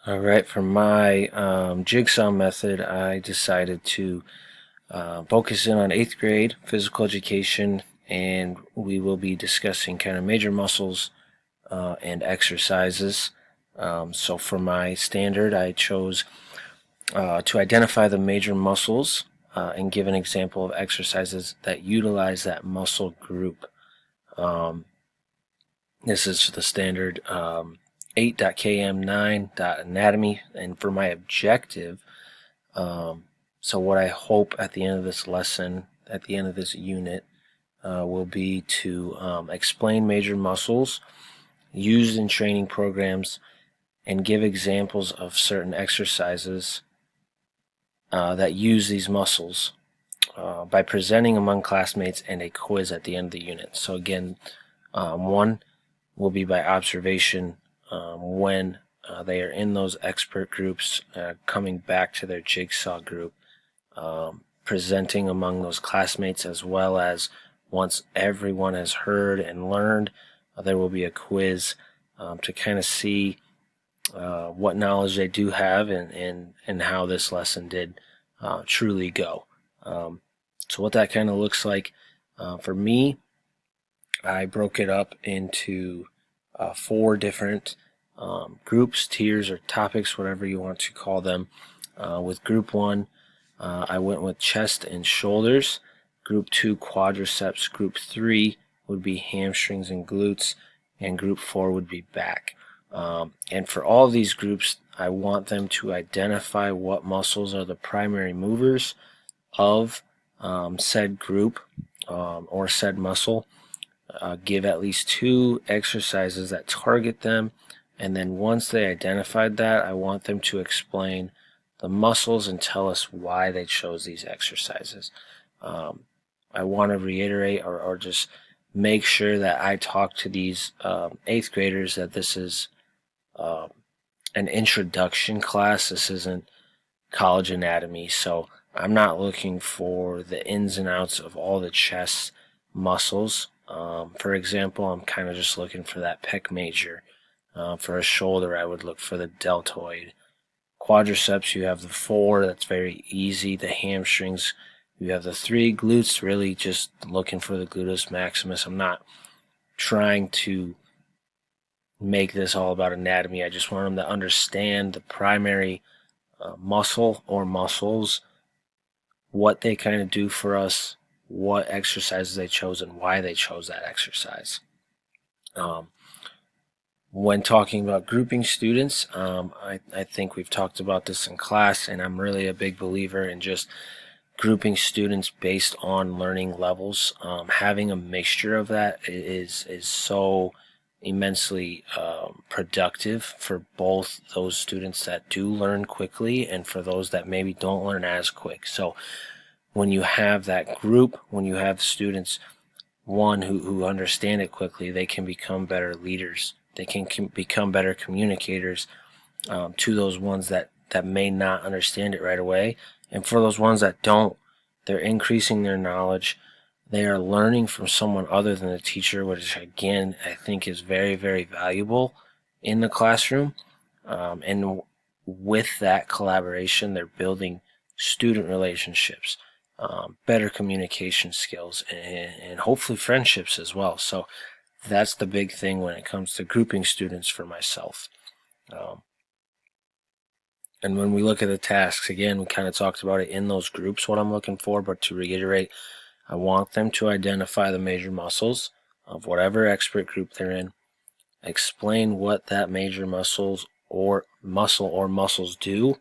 All right, for my jigsaw method, I decided to focus in on 8th grade physical education, and we will be discussing kind of major muscles and exercises. So for my standard, I chose to identify the major muscles and give an example of exercises that utilize that muscle group. Um, this is the standard 8.km9.anatomy, and for my objective, so what I hope at the end of this lesson, at the end of this unit, will be to explain major muscles used in training programs and give examples of certain exercises that use these muscles by presenting among classmates and a quiz at the end of the unit. So again, one will be by observation when they are in those expert groups, coming back to their jigsaw group, presenting among those classmates, as well as once everyone has heard and learned, there will be a quiz to kind of see what knowledge they do have and how this lesson did truly go. So what that kind of looks like for me, I broke it up into 4 different groups, tiers, or topics, whatever you want to call them. With group 1, I went with chest and shoulders. Group 2, quadriceps. Group 3 would be hamstrings and glutes. And group 4 would be back. And for all of these groups, I want them to identify what muscles are the primary movers of said group or said muscle. Give at least 2 exercises that target them, and then once they identified that, I want them to explain the muscles and tell us why they chose these exercises. I want to reiterate or just make sure that I talk to these 8th graders that this is an introduction class. This isn't college anatomy, so I'm not looking for the ins and outs of all the chest muscles. For example, I'm kind of just looking for that pec major. For a shoulder, I would look for the deltoid. Quadriceps, you have the 4, that's very easy. The hamstrings, you have the 3. Glutes, really just looking for the gluteus maximus. I'm not trying to make this all about anatomy. I just want them to understand the primary muscle or muscles, what they kind of do for us, what exercises they chose, and why they chose that exercise. When talking about grouping students, I think we've talked about this in class, and I'm really a big believer in just grouping students based on learning levels. Having a mixture of that is so immensely productive for both those students that do learn quickly and for those that maybe don't learn as quick. So when you have that group, when you have students, one, who understand it quickly, they can become better leaders. They can become better communicators to those ones that may not understand it right away. And for those ones that don't, they're increasing their knowledge. They are learning from someone other than the teacher, which again, I think is very, very valuable in the classroom. And with that collaboration, they're building student relationships, better communication skills, and hopefully friendships as well. So that's the big thing when it comes to grouping students for myself. And when we look at the tasks, again, we kind of talked about it in those groups, what I'm looking for, but to reiterate, I want them to identify the major muscles of whatever expert group they're in, explain what that major muscle or muscles do,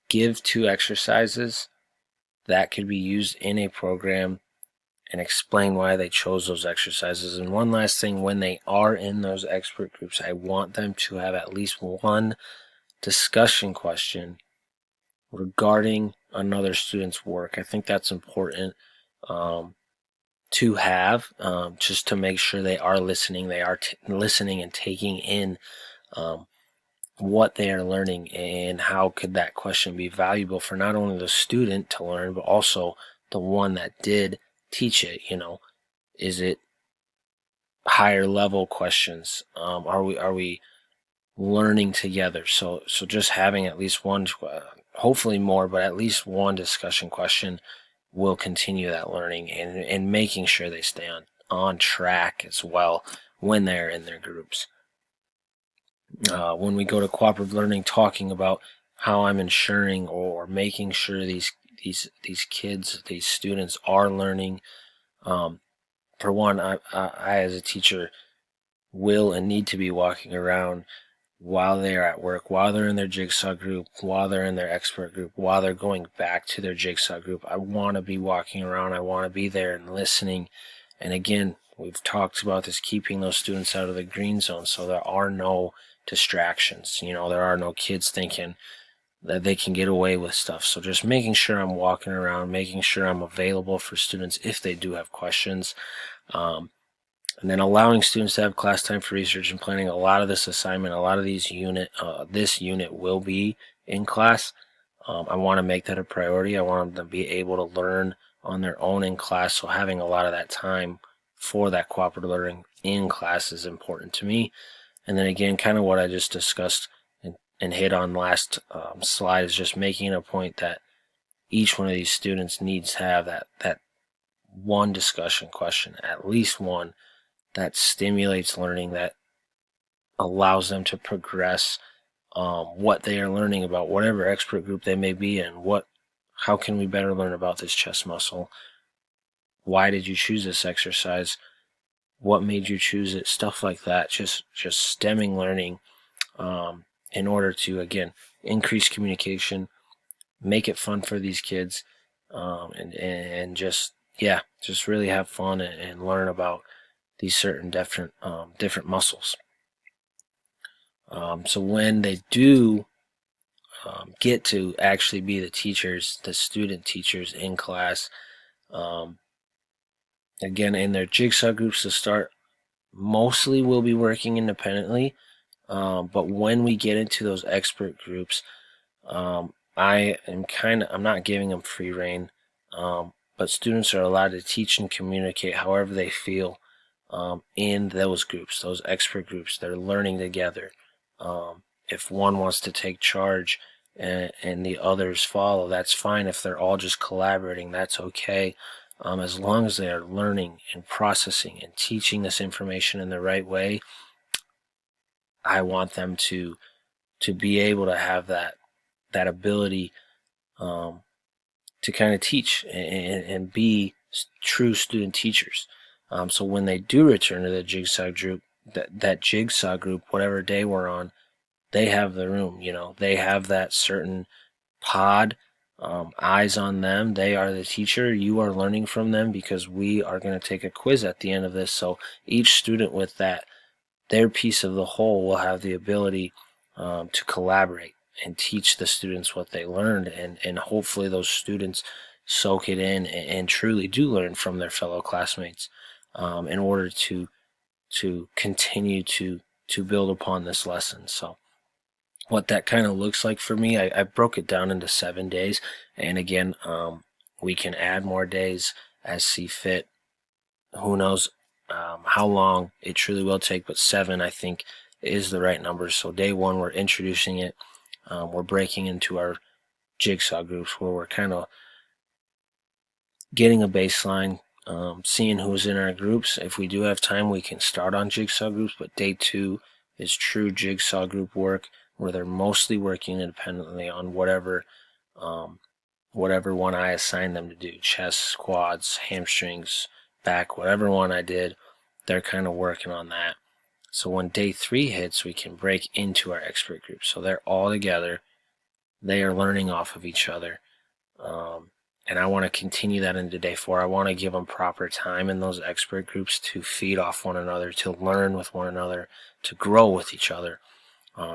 give 2 exercises that could be used in a program, and explain why they chose those exercises. And one last thing, when they are in those expert groups, I want them to have at least one discussion question regarding another student's work. I think that's important to have, just to make sure they are listening. They are listening and taking in what they are learning, and how could that question be valuable for not only the student to learn, but also the one that did teach it. Is it higher level questions? Are we learning together. So just having at least one, hopefully more, but at least one discussion question will continue that learning, and making sure they stay on track as well when they're in their groups. When we go to cooperative learning, talking about how I'm ensuring or making sure these kids, these students are learning. For one, I as a teacher will and need to be walking around while they're at work, while they're in their Jigsaw group, while they're in their expert group, while they're going back to their Jigsaw group. I want to be walking around. I want to be there and listening. And again, we've talked about this, keeping those students out of the green zone so there are no distractions. There are no kids thinking that they can get away with stuff. So just making sure I'm walking around, making sure I'm available for students if they do have questions. And then allowing students to have class time for research and planning. A lot of this assignment, a lot of these this unit will be in class. I want to make that a priority. I want them to be able to learn on their own in class. So having a lot of that time for that cooperative learning in class is important to me. And then again, kind of what I just discussed and hit on last slide is just making a point that each one of these students needs to have that one discussion question, at least one, that stimulates learning, that allows them to progress what they are learning about whatever expert group they may be in. How can we better learn about this chest muscle? Why did you choose this exercise? What made you choose it? Stuff like that. Just stemming learning in order to, again, increase communication, make it fun for these kids, and just really have fun and learn about these certain different muscles. So when they do get to actually be the teachers, the student teachers in class, again, in their Jigsaw groups to start, mostly will be working independently. But when we get into those expert groups, I'm not giving them free rein, but students are allowed to teach and communicate however they feel in those groups, those expert groups. They're learning together. If one wants to take charge and the others follow, that's fine. If they're all just collaborating, that's okay. As long as they are learning and processing and teaching this information in the right way, I want them to be able to have that ability to kind of teach and be true student teachers. So when they do return to the Jigsaw group, that Jigsaw group, whatever day we're on, they have the room. They have that certain pod, eyes on them. They are the teacher. You are learning from them because we are going to take a quiz at the end of this. So each student with their piece of the whole will have the ability to collaborate and teach the students what they learned, and hopefully those students soak it in and truly do learn from their fellow classmates in order to continue to build upon this lesson. So what that kind of looks like for me, I broke it down into 7 days, and again, we can add more days as see fit. Who knows how long it truly will take, but 7 I think is the right number. So day 1, we're introducing it. We're breaking into our Jigsaw groups where we're kind of getting a baseline, seeing who's in our groups. If we do have time, we can start on Jigsaw groups, but day 2 is true Jigsaw group work where they're mostly working independently on whatever one I assigned them to do, chest, quads, hamstrings, back, whatever one I did, they're kind of working on that. So when day 3 hits, we can break into our expert group. So they're all together. They are learning off of each other. And I want to continue that into day 4. I want to give them proper time in those expert groups to feed off one another, to learn with one another, to grow with each other.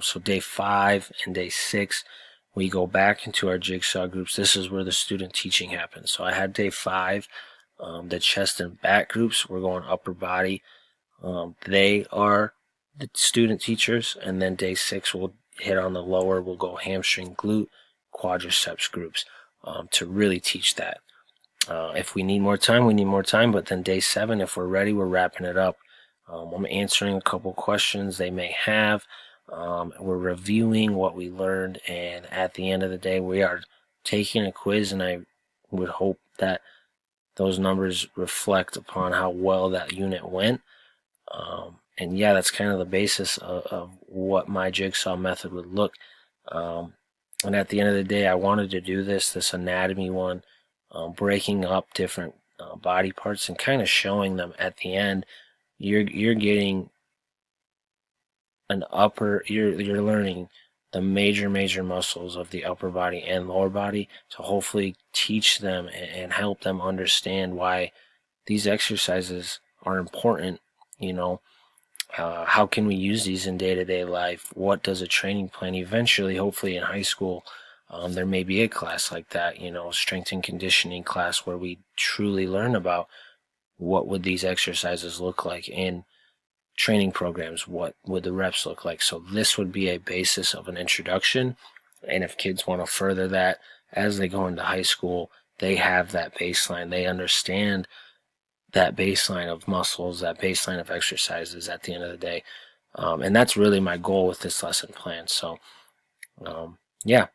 So day 5 and day 6, we go back into our Jigsaw groups. This is where the student teaching happens. So I had day 5, the chest and back groups. We're going upper body. They are the student teachers. And then day 6, we'll hit on the lower. We'll go hamstring, glute, quadriceps groups to really teach that. If we need more time, we need more time. But then day 7, if we're ready, we're wrapping it up. I'm answering a couple questions they may have. We're reviewing what we learned, and at the end of the day, we are taking a quiz, and I would hope that those numbers reflect upon how well that unit went. And yeah, that's kind of the basis of what my jigsaw method would look. And at the end of the day, I wanted to do this anatomy one, breaking up different body parts and kind of showing them at the end. You're getting you're learning the major muscles of the upper body and lower body to hopefully teach them and help them understand why these exercises are important. You know, how can we use these in day-to-day life? What does a training plan eventually, hopefully in high school, there may be a class like that, strength and conditioning class where we truly learn about what would these exercises look like in training programs, what would the reps look like. So this would be a basis of an introduction, and if kids want to further that as they go into high school, they have that baseline. They understand that baseline of muscles, that baseline of exercises at the end of the day. And that's really my goal with this lesson plan. So, yeah,